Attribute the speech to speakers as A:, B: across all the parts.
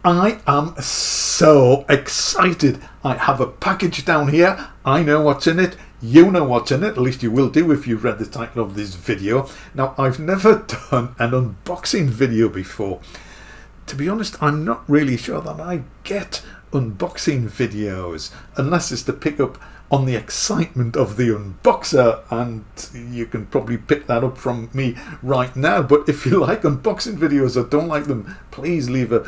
A: I am so excited. I have a package down here. I know what's in it. You know what's in it. At least you will do if you've read the title of this video. Now, I've never done an unboxing video before. To be honest, I'm not really sure that I get unboxing videos unless it's to pick up on the excitement of the unboxer, and you can probably pick that up from me right now. But if you like unboxing videos or don't like them, please leave a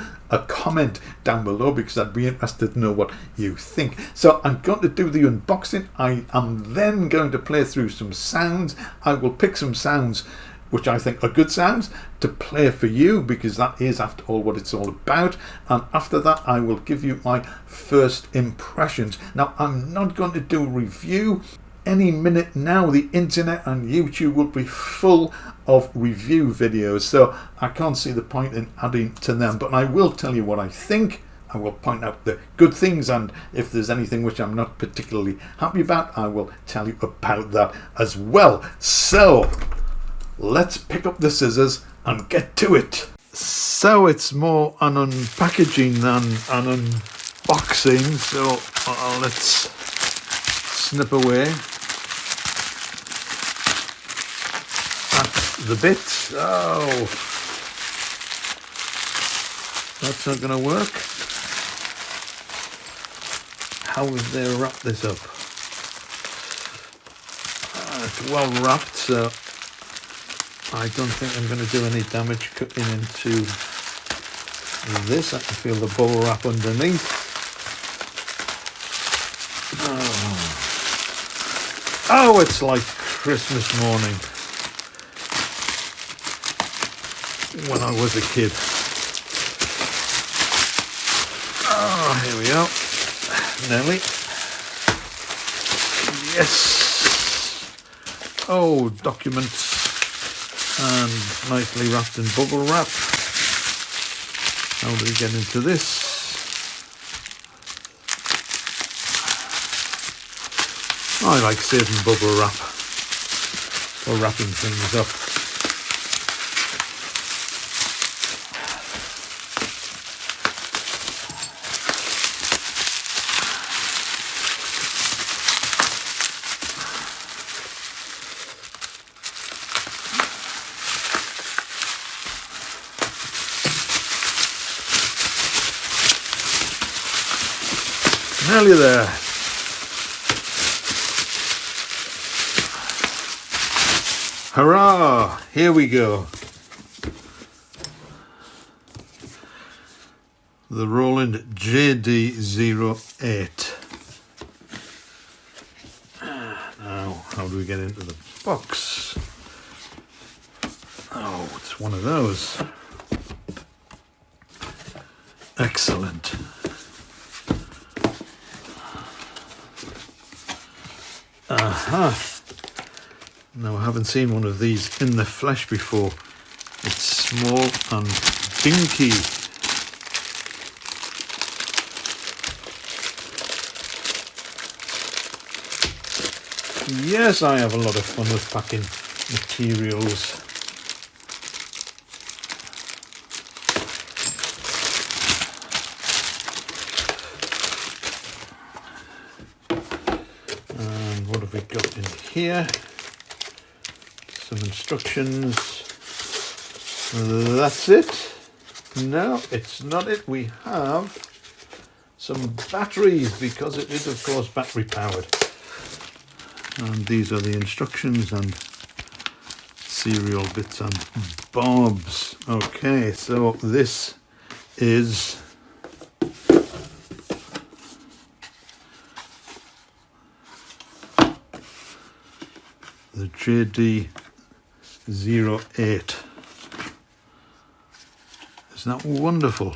A: comment down below, because I'd be interested to know what you think. So I'm going to do the unboxing. I am then going to play through some sounds. I will pick some sounds which I think are good sounds to play for you, because that is, after all, what it's all about. And after that, I will give you my first impressions. Now, I'm not going to do a review. Any minute now, the internet and YouTube will be full of review videos, so I can't see the point in adding to them. But I will tell you what I think. I will point out the good things, and if there's anything which I'm not particularly happy about, I will tell you about that as well. So let's pick up the scissors and get to it. So it's more an unpackaging than an unboxing, so let's snip away at the bit. Oh, that's not going to work. How have they wrapped this up? It's well wrapped, so I don't think I'm going to do any damage cutting into this. I can feel the bubble wrap underneath. Oh, it's like Christmas morning when I was a kid. Oh, here we are. Nearly. Yes. Oh, documents. And nicely wrapped in bubble wrap. How do we get into this? I like saving bubble wrap for wrapping things up. Nearly there. Hurrah! Here we go. The Roland JD-08. Now, how do we get into the box? Oh, it's one of those. Excellent. Aha! Now, I haven't seen one of these in the flesh before. It's small and dinky. Yes, I have a lot of fun with packing materials. What have we got in here? Some instructions. That's it. No, it's not it. We have some batteries, because it is, of course, battery powered. And these are the instructions and serial bits and bobs. Okay, so this is the JD-08. Isn't that wonderful?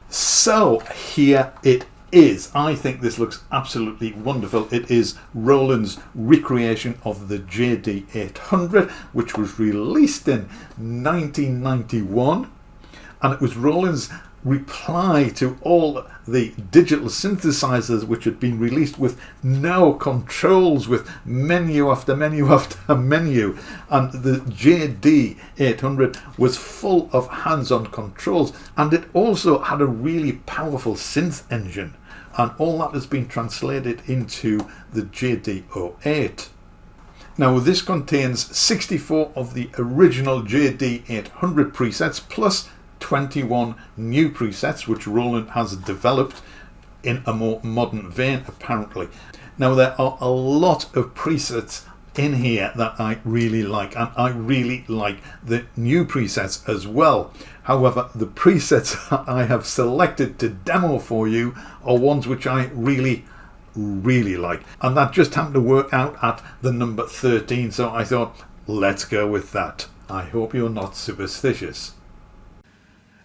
A: So here it is. I think this looks absolutely wonderful. It is Roland's recreation of the JD-800, which was released in 1991, and it was Roland's reply to all the digital synthesizers which had been released with no controls, with menu after menu after menu, and the JD-08 was full of hands-on controls, and it also had a really powerful synth engine, and all that has been translated into the JD-08. Now this contains 64 of the original JD-800 presets plus 21 new presets which Roland has developed in a more modern vein apparently. Now there are a lot of presets in here that I really like, and I really like the new presets as well. However, the presets that I have selected to demo for you are ones which I really like, and that just happened to work out at the number 13, so I thought let's go with that. I hope you're not superstitious.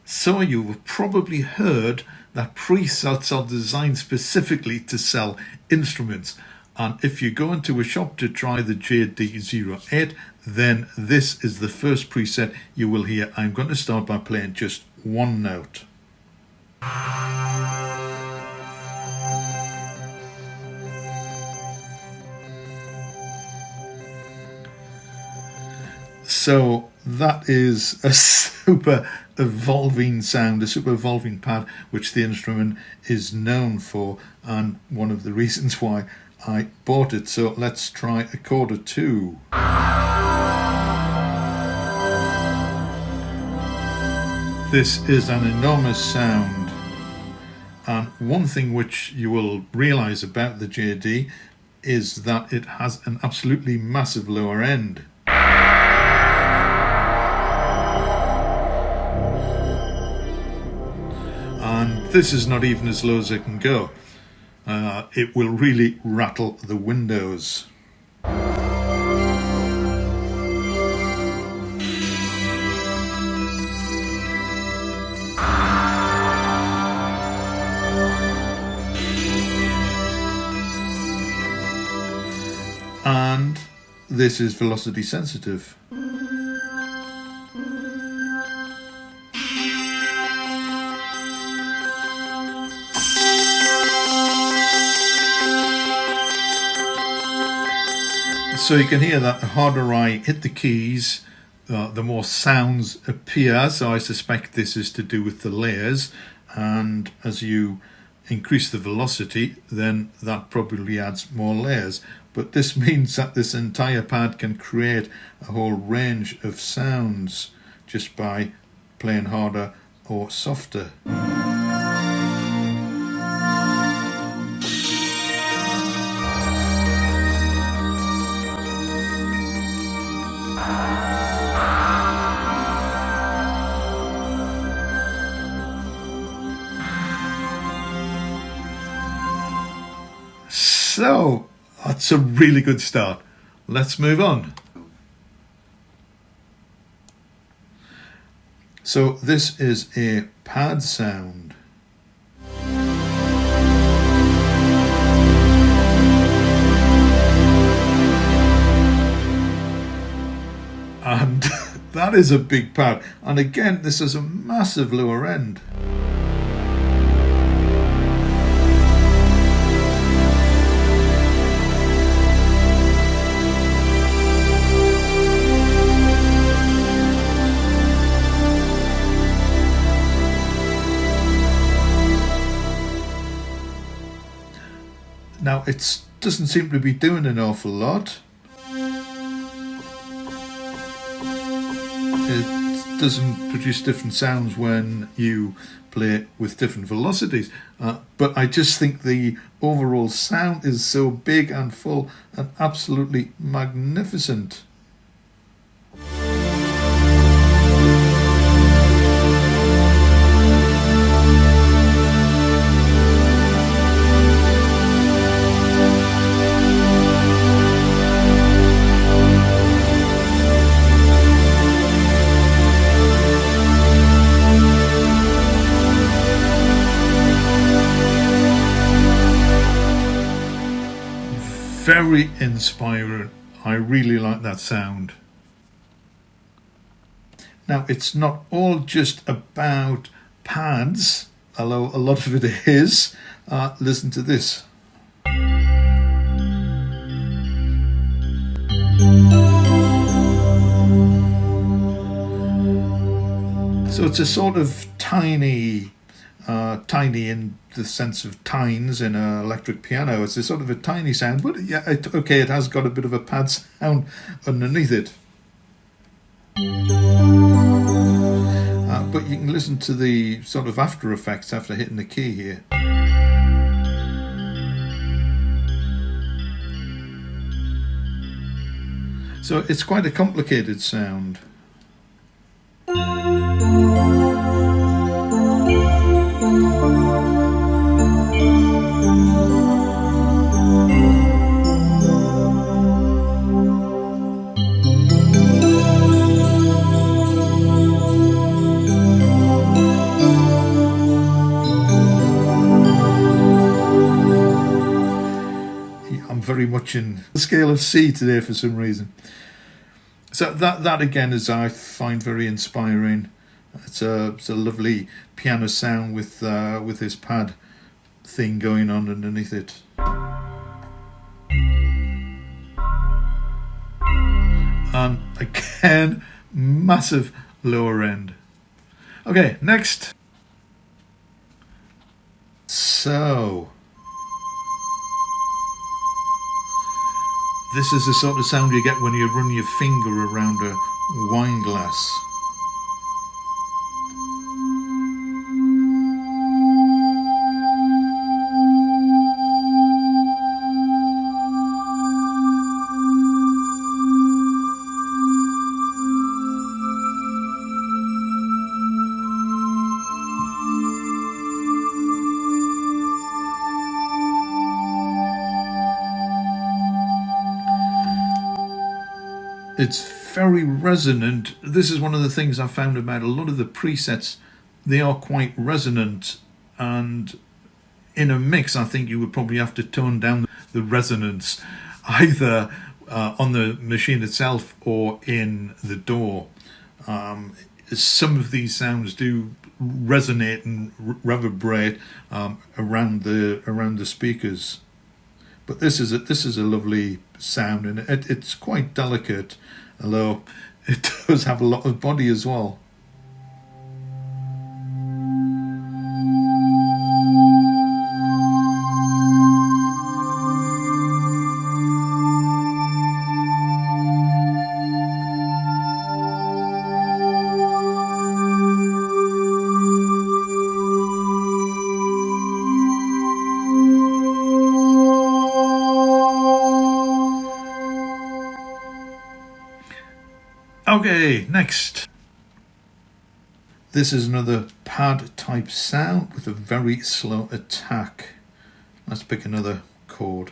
A: So you've probably heard that presets are designed specifically to sell instruments, and if you go into a shop to try the JD-08, then this is the first preset you will hear. I'm going to start by playing just one note. So that is a super evolving sound, a super evolving pad which the instrument is known for, and one of the reasons why I bought it. So let's try a chord or two. This is an enormous sound, and one thing which you will realize about the JD is that it has an absolutely massive lower end. And this is not even as low as it can go. It will really rattle the windows. And this is velocity sensitive. So you can hear that the harder I hit the keys, the more sounds appear. So I suspect this is to do with the layers, and as you increase the velocity, then that probably adds more layers. But this means that this entire pad can create a whole range of sounds just by playing harder or softer. So that's a really good start. Let's move on. So this is a pad sound. And that is a big pad. And again, this is a massive lower end. Now it doesn't seem to be doing an awful lot. It doesn't produce different sounds when you play with different velocities, but I just think the overall sound is so big and full and absolutely magnificent. Very inspiring. I really like that sound. Now it's not all just about pads, although a lot of it is. Listen to this. So it's a sort of tiny in the sense of tines in an electric piano. It's a sort of a tiny sound, but yeah, okay, it has got a bit of a pad sound underneath it. But you can listen to the sort of after effects after hitting the key here. So it's quite a complicated sound. Very much in the scale of C today for some reason. So that again is, I find, very inspiring. It's a lovely piano sound with this pad thing going on underneath it. And again, massive lower end. Okay, next. So this is the sort of sound you get when you run your finger around a wine glass. It's very resonant. This is one of the things I found about a lot of the presets. They are quite resonant, and in a mix I think you would probably have to tone down the resonance either on the machine itself or in the DAW. Some of these sounds do resonate and reverberate around the speakers. But this is a lovely sound, and it's quite delicate, although it does have a lot of body as well. Okay, next. This is another pad type sound with a very slow attack. Let's pick another chord.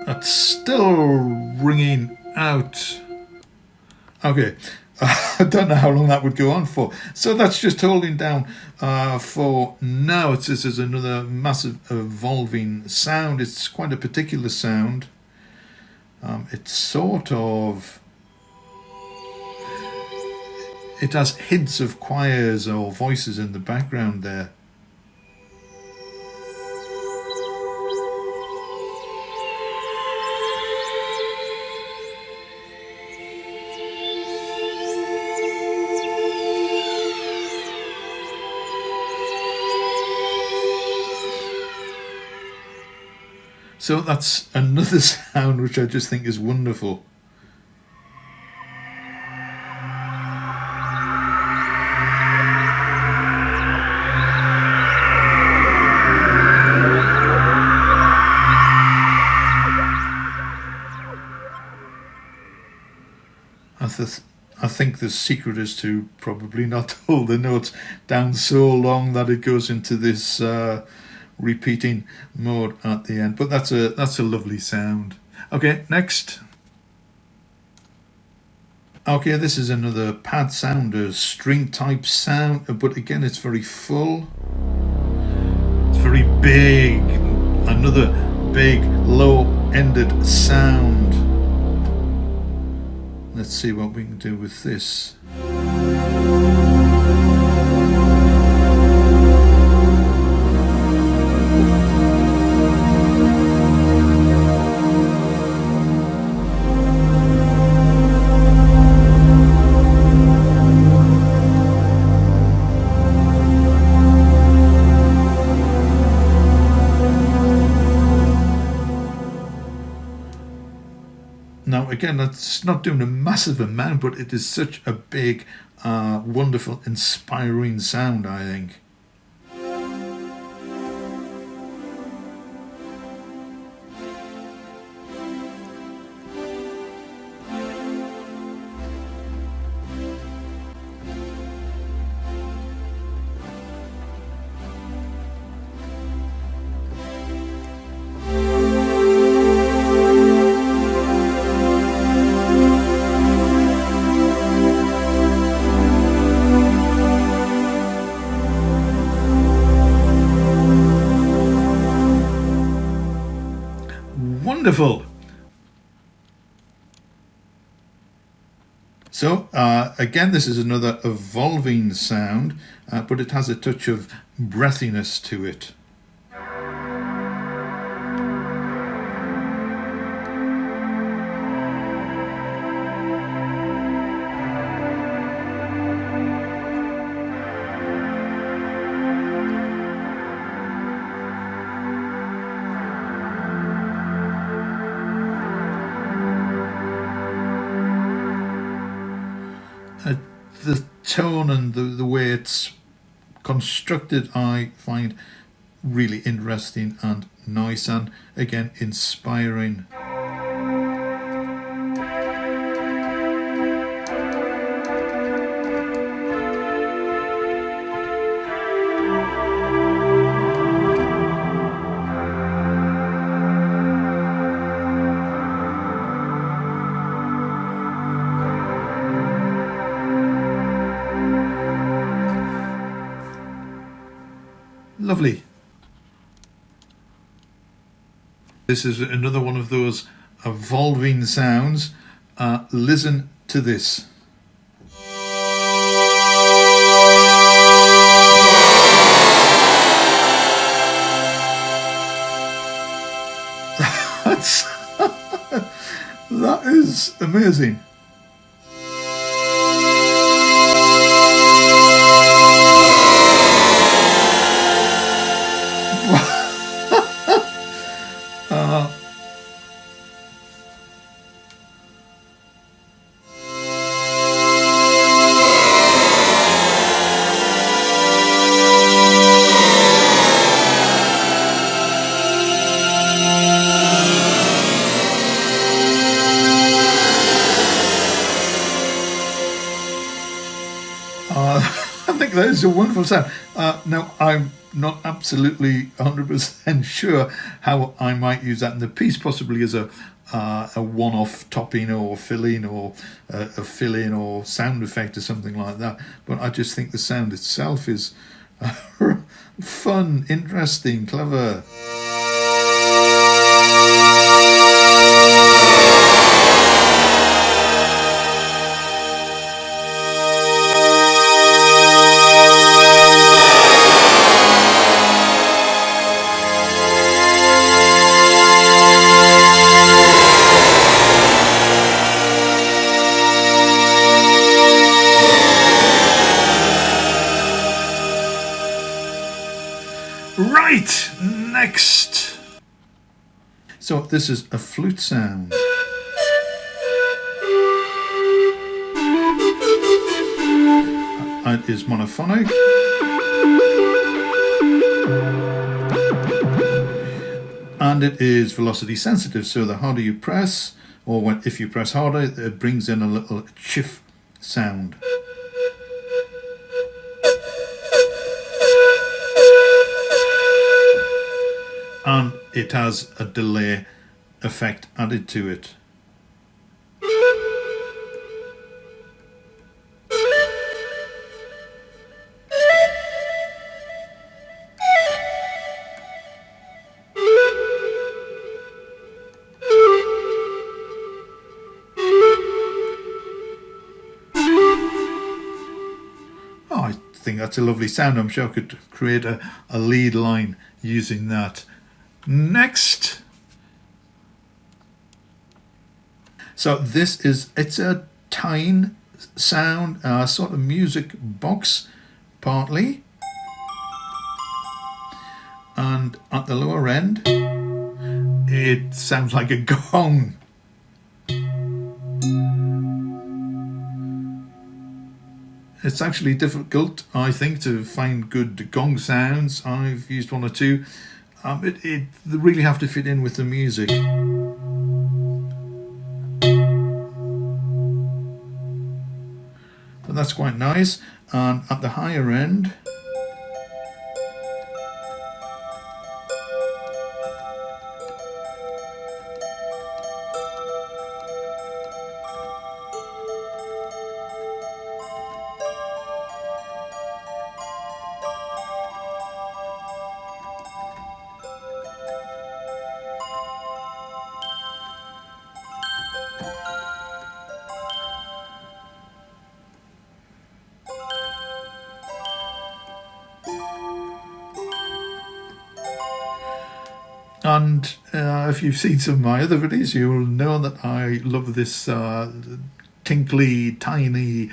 A: That's still ringing out. Okay, I don't know how long that would go on for. So that's just holding down for now. This is another massive evolving sound. It's quite a particular sound. It's sort of... It has hints of choirs or voices in the background there. So that's another sound which I just think is wonderful. I think the secret is to probably not hold the notes down so long that it goes into this repeating mode at the end. But that's a lovely sound. Okay, next. Okay, this is another pad sound, a string type sound, but again it's very full. It's very big. Another big low-ended sound. Let's see what we can do with this. Now again, that's not doing a massive amount, but it is such a big, wonderful, inspiring sound, I think. Wonderful. So again, this is another evolving sound, but it has a touch of breathiness to it. The tone and the way it's constructed, I find really interesting and nice, and again inspiring. Lovely. This is another one of those evolving sounds. Listen to this. That is amazing. I think that is a wonderful sound. Now, I'm not absolutely 100% sure how I might use that in the piece, possibly as a one-off topping or fill-in or a fill-in or sound effect or something like that. But I just think the sound itself is fun, interesting, clever. Right, next. So this is a flute sound. It is monophonic. And it is velocity sensitive, so the harder you press, or if you press harder, it brings in a little chiff sound. and it has a delay effect added to it. I think that's a lovely sound. I'm sure I could create a lead line using that. Next. So this it's a tine sound, sort of music box partly. And at the lower end, it sounds like a gong. It's actually difficult, I think, to find good gong sounds. I've used one or two. They really have to fit in with the music. But that's quite nice. And at the higher end, and if you've seen some of my other videos, you will know that I love this tinkly, tiny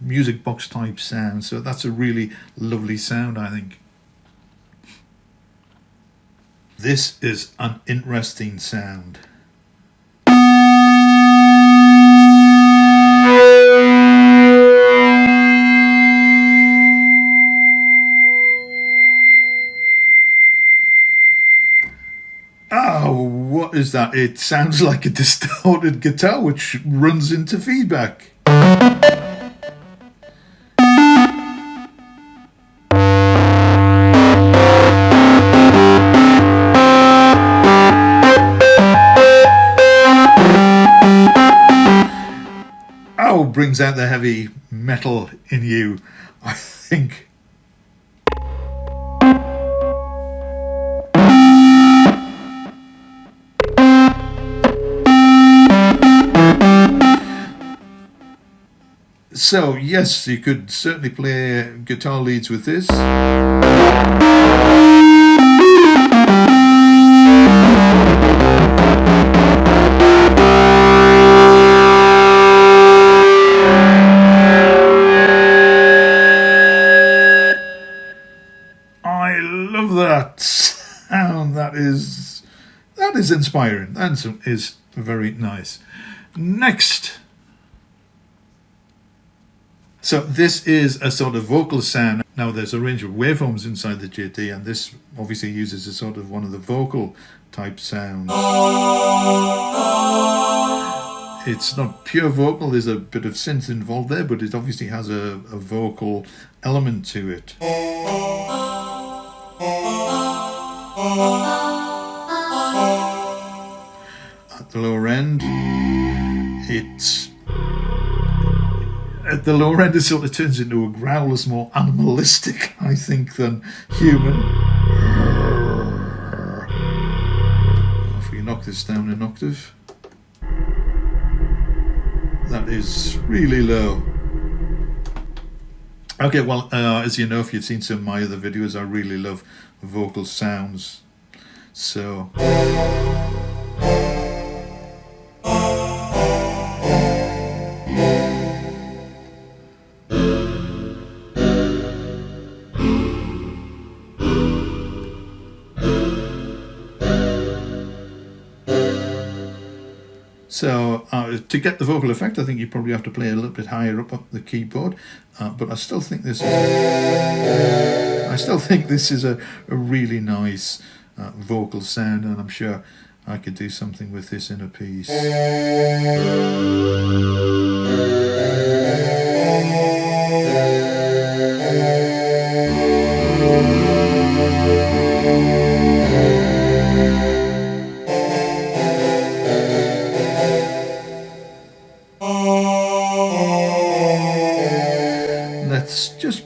A: music box type sound. So that's a really lovely sound, I think. This is an interesting sound. Oh, what is that? It sounds like a distorted guitar which runs into feedback. Oh, brings out the heavy metal in you, I think. So yes, you could certainly play guitar leads with this. I love that sound. That is inspiring. That is very nice. Next. So this is a sort of vocal sound. Now there's a range of waveforms inside the JD, and this obviously uses a sort of one of the vocal type sounds. It's not pure vocal, there's a bit of synth involved there, but it obviously has a vocal element to it. At the lower end, at the lower end, it sort of turns into a growl that's more animalistic, I think, than human. If we knock this down an octave, that is really low. Okay, well, as you know, if you've seen some of my other videos, I really love vocal sounds. So... So to get the vocal effect, I think you probably have to play a little bit higher up the keyboard. But I still think this is a really nice vocal sound, and I'm sure I could do something with this in a piece.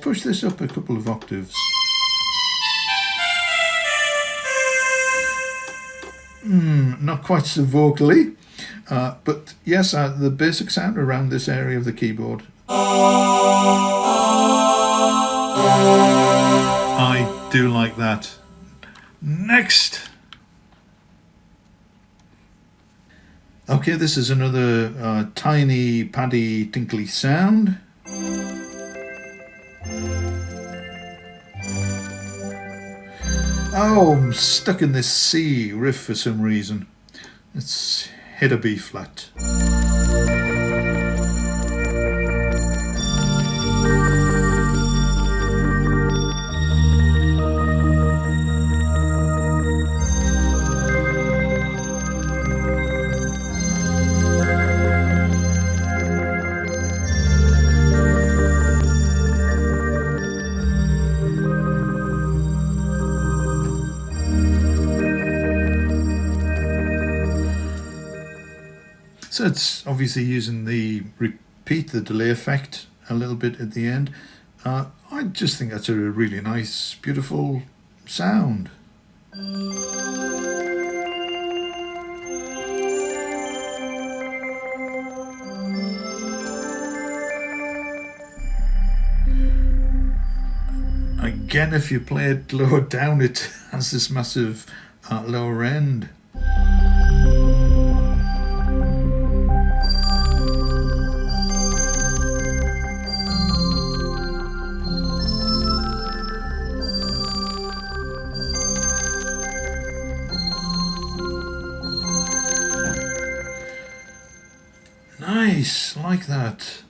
A: push this up a couple of octaves. Not quite so vocally, but yes, the basic sound around this area of the keyboard. I do like that. Next! Okay, this is another tiny, paddy, tinkly sound. Oh, I'm stuck in this C riff for some reason. Let's hit a B flat. So it's obviously using the repeat, the delay effect a little bit at the end. I just think that's a really nice, beautiful sound. Again, if you play it lower down, it has this massive lower end. Nice, like that.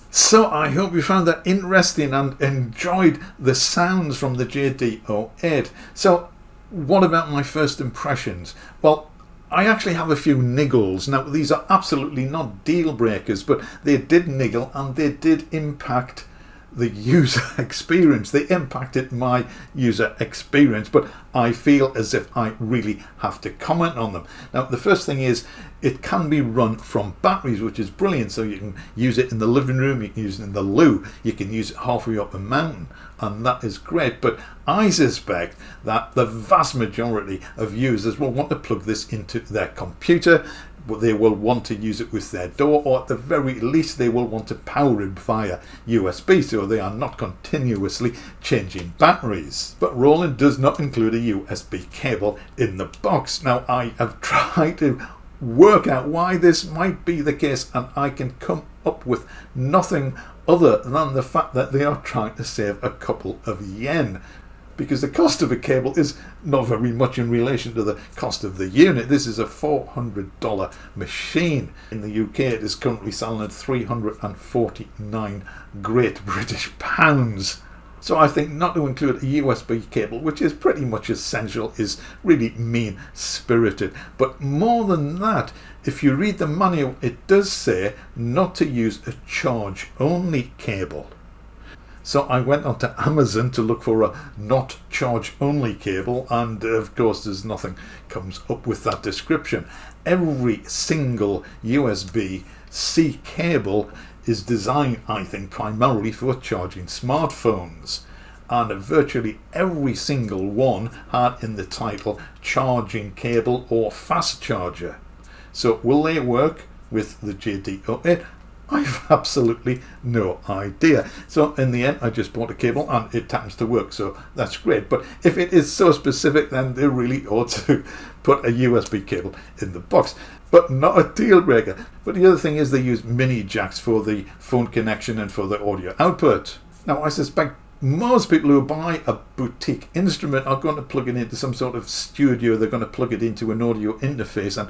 A: So I hope you found that interesting and enjoyed the sounds from the JD-08. So what about my first impressions? Well, I actually have a few niggles. Now, these are absolutely not deal breakers, but they did niggle and they did impact the user experience. They impacted my user experience, but I feel as if I really have to comment on them. Now, the first thing is it can be run from batteries, which is brilliant. So you can use it in the living room, you can use it in the loo, you can use it halfway up a mountain, and that is great. But I suspect that the vast majority of users will want to plug this into their computer. They will want to use it with their door, or at the very least they will want to power it via USB, so they are not continuously changing batteries. But Roland does not include a USB cable in the box. Now, I have tried to work out why this might be the case, and I can come up with nothing other than the fact that they are trying to save a couple of yen, because the cost of a cable is not very much in relation to the cost of the unit. This is a $400 machine. In the UK, it is currently selling at 349 Great British pounds. So I think not to include a USB cable, which is pretty much essential, is really mean-spirited. But more than that, if you read the manual, it does say not to use a charge-only cable. So I went onto Amazon to look for a not charge only cable, and of course there's nothing comes up with that description. Every single USB-C cable is designed, I think, primarily for charging smartphones, and virtually every single one had in the title charging cable or fast charger. So will they work with the JD-08? I've absolutely no idea. So in the end, I just bought a cable and it happens to work, so that's great. But if it is so specific, then they really ought to put a USB cable in the box. But not a deal breaker. But the other thing is they use mini jacks for the phone connection and for the audio output. Now, I suspect most people who buy a boutique instrument are going to plug it into some sort of studio. They're going to plug it into an audio interface, and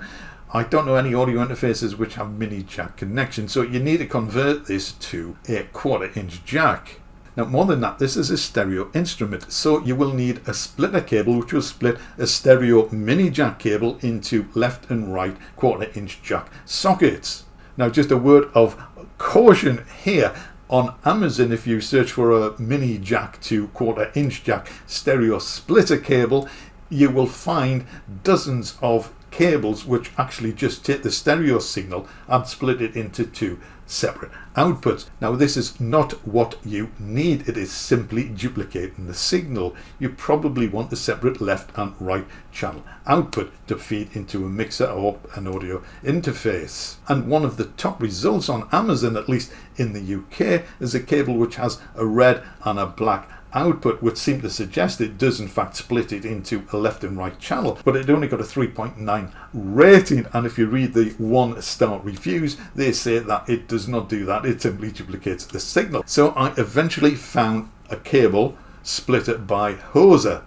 A: I don't know any audio interfaces which have mini jack connection, so you need to convert this to a 1/4-inch jack. Now, more than that, this is a stereo instrument, so you will need a splitter cable which will split a stereo mini jack cable into left and right 1/4-inch jack sockets. Now, just a word of caution here. On Amazon, if you search for a mini jack to 1/4-inch jack stereo splitter cable, you will find dozens of cables which actually just take the stereo signal and split it into two separate outputs. Now this is not what you need, it is simply duplicating the signal. You probably want a separate left and right channel output to feed into a mixer or an audio interface. And one of the top results on Amazon, at least in the UK, is a cable which has a red and a black output, which seem to suggest it does in fact split it into a left and right channel, but it only got a 3.9 rating, and if you read the 1-star reviews, they say that it does not do that, it simply duplicates the signal. So I eventually found a cable splitter by Hoser.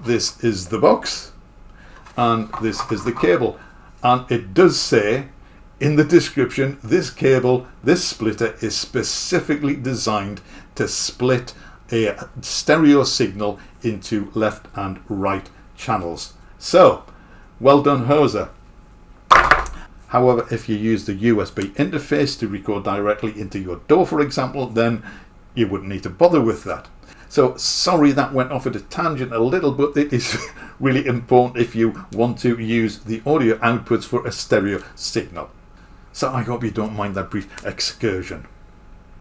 A: This is the box and this is the cable, and it does say in the description, this cable, this splitter is specifically designed to split a stereo signal into left and right channels. So, well done, Hoser. However, if you use the USB interface to record directly into your DAW, for example, then you wouldn't need to bother with that. So, sorry that went off at a tangent a little, but it is really important if you want to use the audio outputs for a stereo signal. So I hope you don't mind that brief excursion.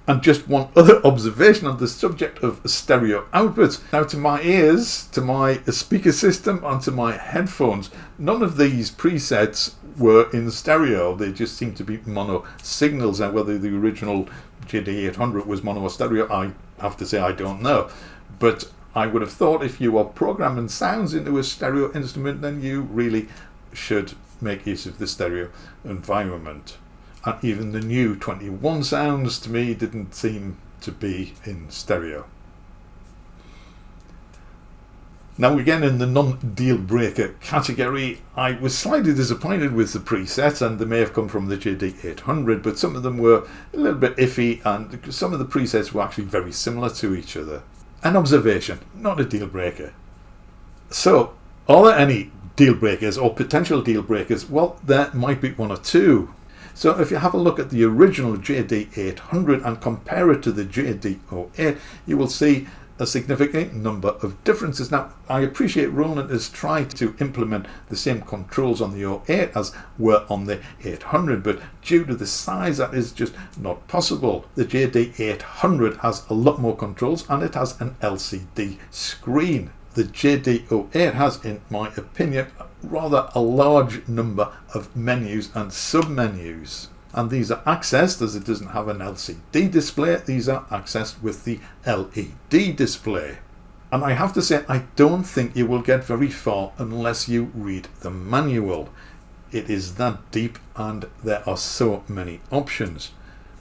A: And just one other observation on the subject of stereo outputs. Now, to my ears, to my speaker system and to my headphones, none of these presets were in stereo. They just seem to be mono signals, and whether the original JD-08 was mono or stereo, I have to say I don't know. But I would have thought if you are programming sounds into a stereo instrument, then you really should make use of the stereo environment. And even the new 21 sounds to me didn't seem to be in stereo. Now, again, in the non-deal breaker category, I was slightly disappointed with the presets, and they may have come from the JD-08, but some of them were a little bit iffy, and some of the presets were actually very similar to each other. An observation, not a deal breaker. So, are there any deal breakers or potential deal breakers? Well, there might be one or two. So if you have a look at the original JD-08 and compare it to the JD-08, you will see a significant number of differences. Now, I appreciate Roland has tried to implement the same controls on the 08 as were on the 800, but due to the size, that is just not possible. The JD-08 has a lot more controls, and it has an LCD screen. The JD-08 has, in my opinion, rather a large number of menus and sub-menus. And these are accessed, as it doesn't have an LCD display, these are accessed with the LED display. And I have to say, I don't think you will get very far unless you read the manual. It is that deep, and there are so many options.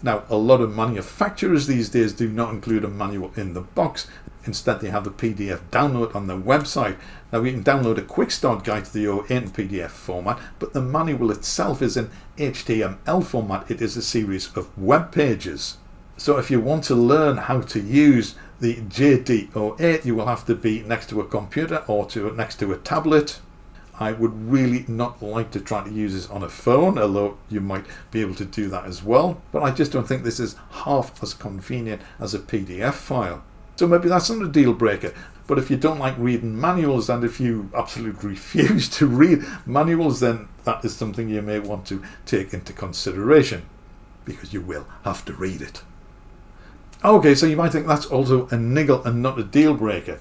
A: Now, a lot of manufacturers these days do not include a manual in the box. Instead, they have the PDF download on their website. Now, you can download a quick start guide to the 08 in PDF format, but the manual itself is in HTML format. It is a series of web pages. So if you want to learn how to use the JD-08, you will have to be next to a computer or next to a tablet. I would really not like to try to use this on a phone, although you might be able to do that as well. But I just don't think this is half as convenient as a PDF file. So maybe that's not a deal breaker. But if you don't like reading manuals, and if you absolutely refuse to read manuals, then that is something you may want to take into consideration, because you will have to read it. Okay, so you might think that's also a niggle and not a deal breaker.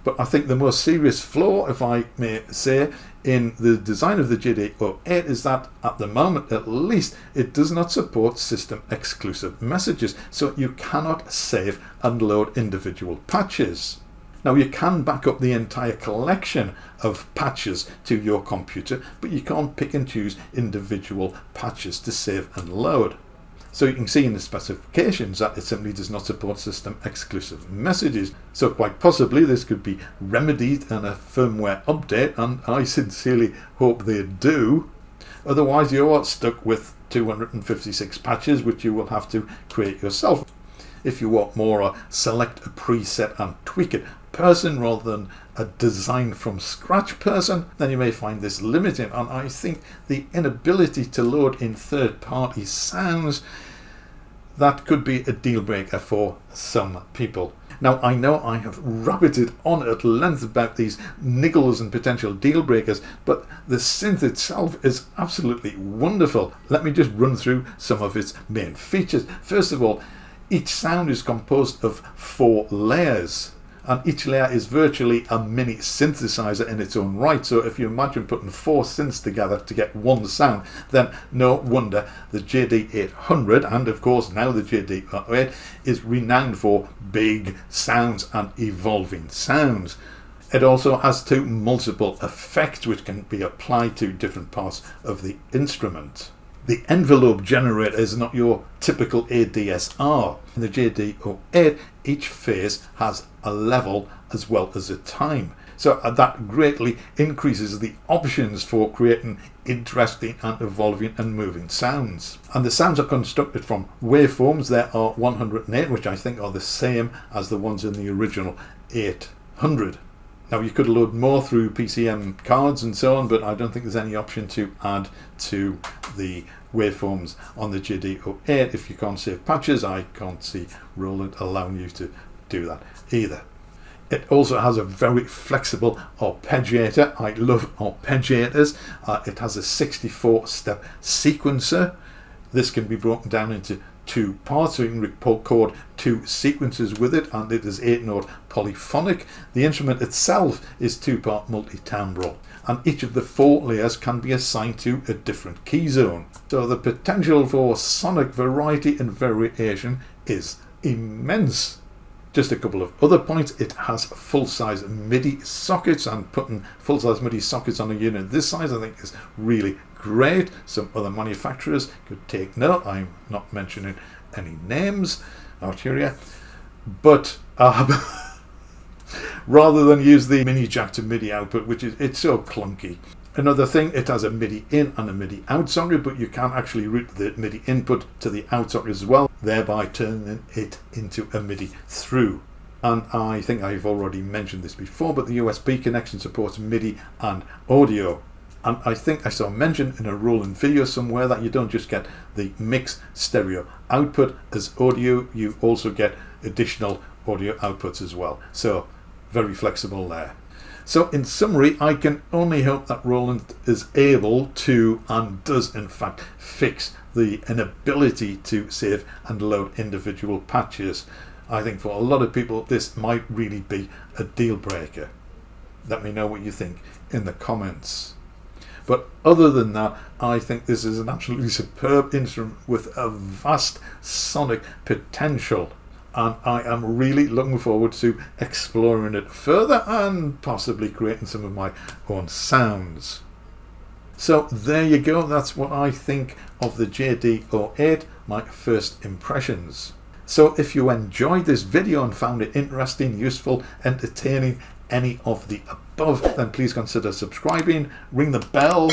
A: But I think the most serious flaw, if I may say, in the design of the JD-08 is that, at the moment at least, it does not support system exclusive messages, so you cannot save and load individual patches. Now, you can back up the entire collection of patches to your computer, but you can't pick and choose individual patches to save and load. So you can see in the specifications that it simply does not support system exclusive messages. So quite possibly this could be remedied in a firmware update, and I sincerely hope they do. Otherwise you're stuck with 256 patches, which you will have to create yourself. If you want more, select a preset and tweak it person rather than a design from scratch person, then you may find this limiting. And I think the inability to load in third-party sounds, that could be a deal breaker for some people. Now, I know I have rabbited on at length about these niggles and potential deal breakers, but the synth itself is absolutely wonderful. Let me just run through some of its main features. First of all, each sound is composed of 4 layers. And each layer is virtually a mini synthesizer in its own right. So if you imagine putting 4 synths together to get one sound, then no wonder the JD-800 and of course now the JD-08 is renowned for big sounds and evolving sounds. It also has 2 multiple effects which can be applied to different parts of the instrument. The envelope generator is not your typical ADSR. In the JD-08, each phase has a level as well as a time. So that greatly increases the options for creating interesting and evolving and moving sounds. And the sounds are constructed from waveforms. There are 108, which I think are the same as the ones in the original 800. Now you could load more through PCM cards and so on, but I don't think there's any option to add to the waveforms on the JD-08. If you can't save patches, I can't see Roland allowing you to do that either. It also has a very flexible arpeggiator. I love arpeggiators. It has a 64-step sequencer. This can be broken down into 2 parts, so you can record 2 sequences with it, and it is 8-note polyphonic. The instrument itself is 2-part multi-timbral, and each of the 4 layers can be assigned to a different key zone. So the potential for sonic variety and variation is immense. Just a couple of other points. It has full-size MIDI sockets, and putting full-size MIDI sockets on a unit this size I think is really great. Some other manufacturers could take note. I'm not mentioning any names out here, but rather than use the mini jack to MIDI output, which is it's so clunky. Another thing, it has a MIDI in and a MIDI out socket, but you can actually route the MIDI input to the out socket as well, thereby turning it into a MIDI through. And I think I've already mentioned this before, but the USB connection supports MIDI and audio. And I think I saw mentioned in a Roland video somewhere that you don't just get the mixed stereo output as audio, you also get additional audio outputs as well. So very flexible there. So in summary, I can only hope that Roland is able to, and does in fact, fix the inability to save and load individual patches. I think for a lot of people this might really be a deal breaker. Let me know what you think in the comments. But other than that, I think this is an absolutely superb instrument with a vast sonic potential. And I am really looking forward to exploring it further and possibly creating some of my own sounds. So there you go, that's what I think of the JD-08, my first impressions. So if you enjoyed this video and found it interesting, useful, entertaining, any of the above, then please consider subscribing, ring the bell.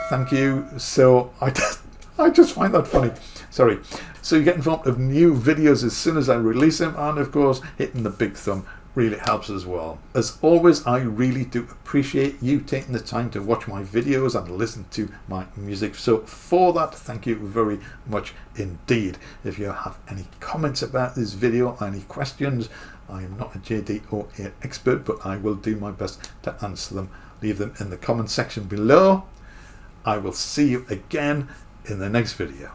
A: Thank you. So I just find that funny. Sorry. So you get informed of new videos as soon as I release them, and of course hitting the big thumb really helps as well. As always, I really do appreciate you taking the time to watch my videos and listen to my music. So for that, thank you very much indeed. If you have any comments about this video, any questions, I am not a JD-08 expert, but I will do my best to answer them. Leave them in the comment section below. I will see you again in the next video.